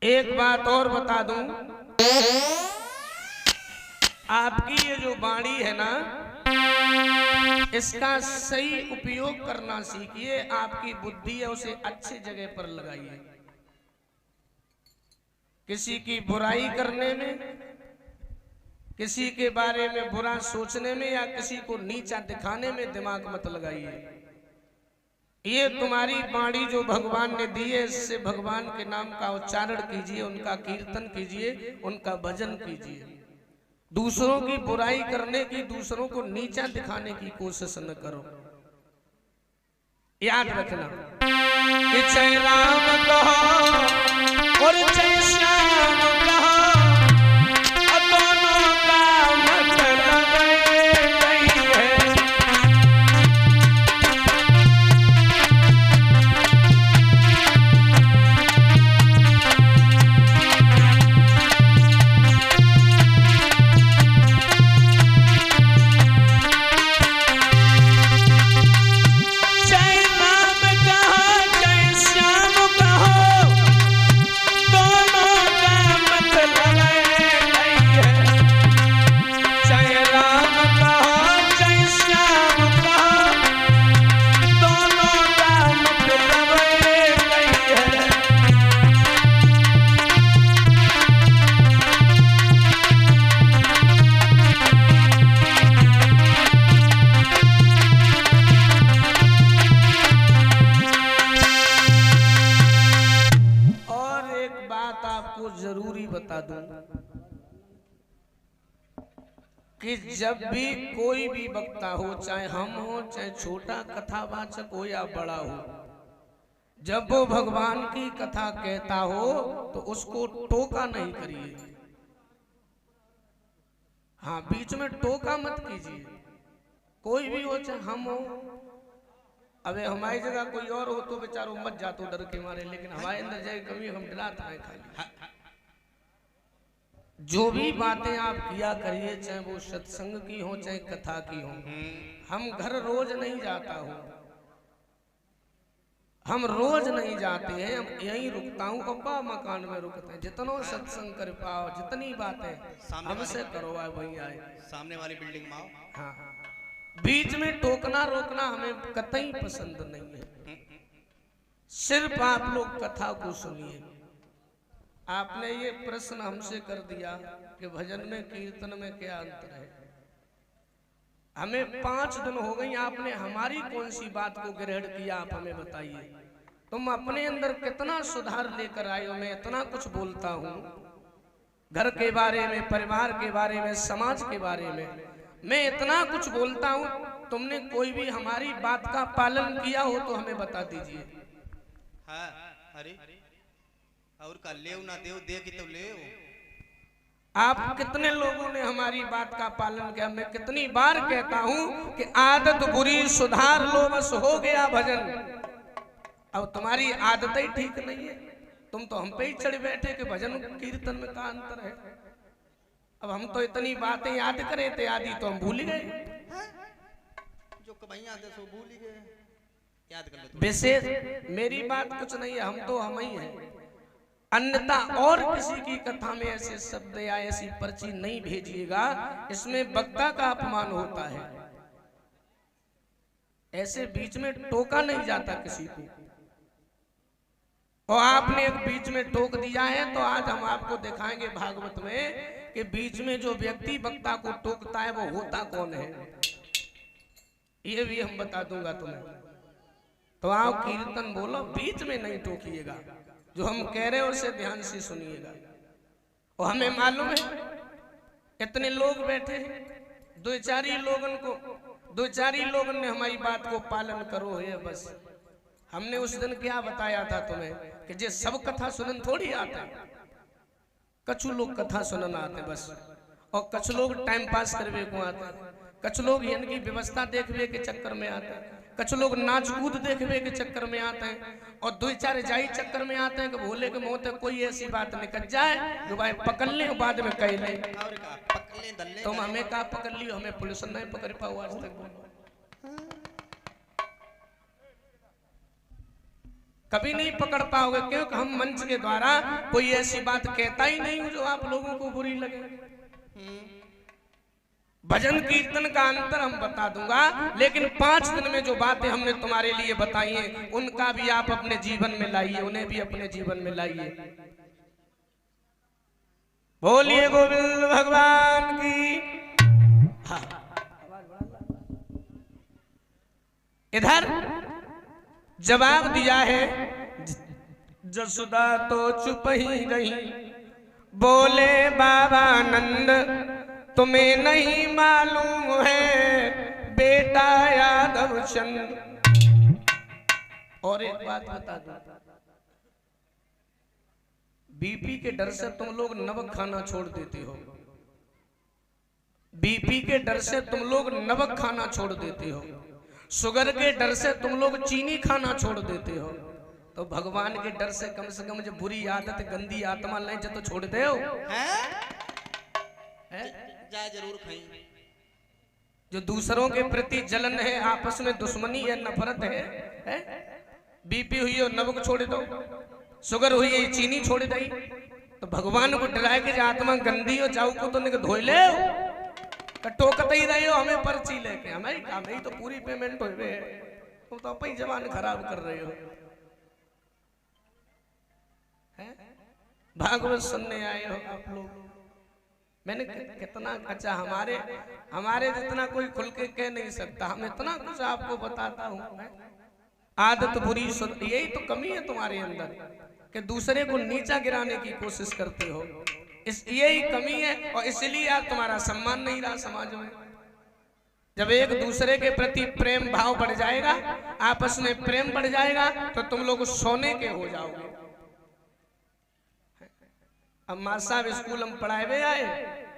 एक बात और बता दूं, आपकी ये जो वाणी है ना, इसका सही उपयोग करना सीखिए। आपकी बुद्धि है उसे अच्छी जगह पर लगाइए। किसी की बुराई करने में, किसी के बारे में बुरा सोचने में या किसी को नीचा दिखाने में दिमाग मत लगाइए। ये तुम्हारी वाणी जो भगवान ने दी है, इससे भगवान के नाम का उच्चारण कीजिए, उनका कीर्तन कीजिए, उनका भजन कीजिए। दूसरों की बुराई करने की, दूसरों को नीचा दिखाने की कोशिश न करो। याद रखना कि चाहे राम कहो और चाहे श्याम कहो, दोनों का मतलब यही है। जरूरी बता दूं कि जब भी कोई भी वक्ता हो, चाहे हम हो चाहे छोटा कथावाचक हो या बड़ा हो, जब वो भगवान की कथा कहता हो तो उसको टोका नहीं करिए। हाँ, बीच में टोका मत कीजिए। कोई भी हो, चाहे हम हो। अबे हमारी जगह कोई और हो तो बेचारो मत जातो डर के मारे, लेकिन हमारे अंदर जाए कभी हम डराता है खाली। जो भी बातें आप किया करिए, चाहे वो सत्संग की हो चाहे कथा की हो। हम घर रोज नहीं जाता हूँ, हम रोज नहीं जाते हैं, हम यहीं रुकता हूँ, अब्बा मकान में रुकते हैं। जितना सत्संग कर पाओ, जितनी बातें हमसे करो, आए वही आए सामने वाली बिल्डिंग में आओ। हाँ, बीच में टोकना रोकना हमें कतई पसंद नहीं है। सिर्फ आप लोग कथा को सुनिए। आपने ये प्रश्न हमसे कर दिया कि भजन में कीर्तन में क्या अंतर है। हमें 5 दिन हो गई, आपने हमारी कौन सी बात को ग्रहण किया, आप हमें बताइए। तुम अपने अंदर कितना सुधार लेकर आए हो। मैं इतना कुछ बोलता हूँ घर के बारे में, परिवार के बारे में, समाज के बारे में, मैं इतना कुछ बोलता हूँ। तुमने कोई भी हमारी बात का पालन किया हो तो हमें बता दीजिए। हाँ, अरे और का लेव ना देव, दे की तो लेव। आप कितने लोगों ने हमारी बात का पालन किया। मैं कितनी बार कहता हूं कि आदत बुरी सुधार लो, बस हो गया भजन। अब तुम्हारी आदत ही ठीक नहीं है, तुम तो हम पे ही चढ़ बैठे कि भजन कीर्तन में क्या अंतर है। अब हम तो इतनी बातें याद करे थे, आदि तो हम भूल गए। जो कबैया थे सो भूल गए, याद कर ले। विशेष मेरी बात कुछ नहीं है, हम तो हम ही हैं। अन्यथा और किसी की कथा में ऐसे शब्द या ऐसी पर्ची नहीं भेजिएगा, इसमें वक्ता का अपमान होता है। ऐसे बीच में टोका नहीं जाता किसी को। और आपने एक बीच में टोक दिया है, तो आज हम आपको दिखाएंगे भागवत में कि बीच में जो व्यक्ति वक्ता को टोकता है वो होता कौन है। ये भी हम बता दूंगा तुम्हें। तो आप कीर्तन बोलो, बीच में नहीं टोकिएगा। जो हम कह रहे हैं उसे ध्यान से सुनिएगा। और हमें मालूम है इतने लोग बैठे हैं, दो चार ही लोगों ने हमारी बात को पालन करो है बस। हमने उस दिन क्या बताया था तुम्हें कि जे सब कथा सुनन थोड़ी आता है। कछु लोग कथा सुनन आते बस, और कछु लोग टाइम पास करवे को आते, कछु लोग इनकी व्यवस्था देखने के चक्कर में आते हैं, कछु लोग नाच कूद देखने के चक्कर में आते हैं, और 2-4 जाई चक्कर में आते हैं कि भोले के मुंह तक कोई ऐसी बात निकल जाए जो भाई पकड़ ले बाद में कह ले। तुम हमें कहा पकड़ लियो, हमें पुलिस नहीं पकड़ पाओ आज तक। कभी नहीं पकड़ पाओगे, क्योंकि हम मंच के द्वारा कोई ऐसी बात कहता ही नहीं हूं जो आप लोगों को बुरी लगे। भजन कीर्तन का अंतर हम बता दूंगा, लेकिन 5 दिन में जो बातें हमने तुम्हारे लिए बताई हैं उनका भी आप अपने जीवन में लाइए, उन्हें भी अपने जीवन में लाइए। बोलिए गोविंद भगवान की। हाँ। इधर जवाब दिया है जसोदा तो चुप ही रही, बोले बाबा नंद तुम्हें नहीं मालूम है बेटा यादव चंद। और एक बात बता दो, बीपी के डर से तुम लोग नमक खाना छोड़ देते हो, बीपी के डर से तुम लोग नमक खाना छोड़ देते हो, शुगर के डर से तुम लोग चीनी खाना छोड़ देते हो, तो भगवान के डर से कम जो बुरी आदत गंदी आत्मा ले तो छोड़ दे हो। जा जरूर खाई। जो दूसरों के प्रति जलन है, आपस में दुश्मनी है, नफरत है? बीपी हुई हो नमक छोड़ दो, शुगर हुई है चीनी छोड़ दी, तो भगवान को डराए कि आत्मा गंदी हो जाऊ को तो धोई ले टोकते ही रहे हो हमें पर्ची लेके, हमारी काम ही तो पूरी पेमेंट हो गए, तुम तो अपनी जबान खराब कर रहे हो। भागवत सुनने आए हो आप लोग, मैंने कितना अच्छा, हमारे जितना कोई खुल के कह नहीं सकता, हम इतना कुछ आपको बताता हूँ। आदत बुरी, यही तो कमी है तुम्हारे अंदर कि दूसरे को नीचा गिराने की कोशिश करते हो, यही कमी है, और इसलिए आज तुम्हारा सम्मान नहीं रहा समाज में। जब एक दूसरे के प्रति प्रेम भाव बढ़ जाएगा, आपस में प्रेम बढ़ जाएगा, तो तुम लोग सोने के हो जाओगे। अब माँ साहब स्कूल हम पढ़ाए हुए आए,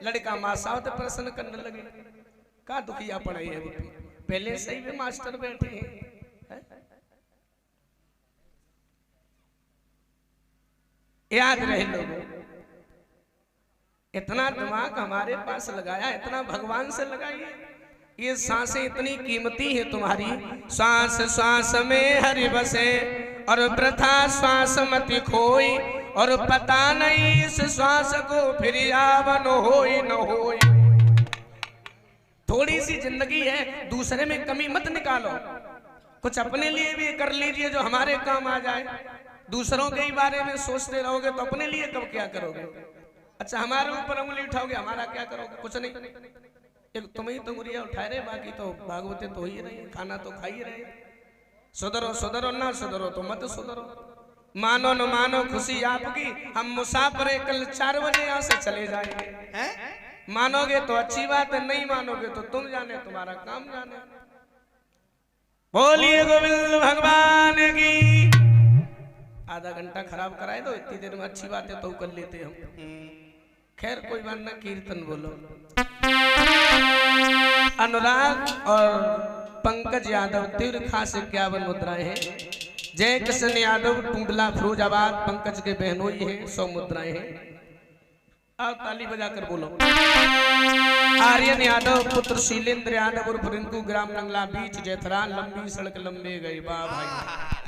लड़का माँ साहब तो प्रश्न करने लगे का दुखिया पढ़ाई है, पहले से ही मास्टर बैठे हैं। याद रहे लोगों, इतना दिमाग हमारे पास लगाया, इतना भगवान से लगाइए। ये सांसें इतनी कीमती है तुम्हारी, सांस सांस में हरि बसे और वृथा श्वास मत खोई, और पता नहीं इस श्वास को फिर यावन होई न होई। थोड़ी सी जिंदगी है, दूसरे में कमी मत निकालो, कुछ अपने लिए भी कर लीजिए जो हमारे काम आ जाए। दूसरों के ही बारे में सोचते रहोगे तो अपने लिए कब क्या करोगे? अच्छा हमारे ऊपर उंगली उठाओगे, हमारा क्या करोगे? कुछ नहीं, एक तुम ही तो उंगलियां उठा रहे, बाकी तो भागवते तो ही रहे, खाना तो खा ही रहे। सुधरो सुधरो, ना सुधरो तो मत सुधरो। मानो न मानो खुशी आपकी, हम मुसाफिर कल 4 बजे यहाँ से चले जाएंगे। मानोगे तो अच्छी बात है, नहीं मानोगे तो तुम जाने, तुम्हारा काम जाने। बोलिए गोविंद भगवान की। आधा घंटा खराब कराए दो, इतनी देर में अच्छी बात है तो कर लेते हम। खैर कोई बात ना, कीर्तन बोलो। अनुराग और पंकज यादव तीव्र खास 51 मुद्राएं हैं। जय किशन यादव टूडला फिरोजाबाद पंकज के बहनोई हैं, 100 मुद्राएं हैं। आप ताली बजाकर बोलो। आर्यन यादव पुत्र शीलेंद्र यादव उर्फ रिंकू, ग्राम नंगला बीच जयथरान, लंबी सड़क लंबे गए। वाह भाई।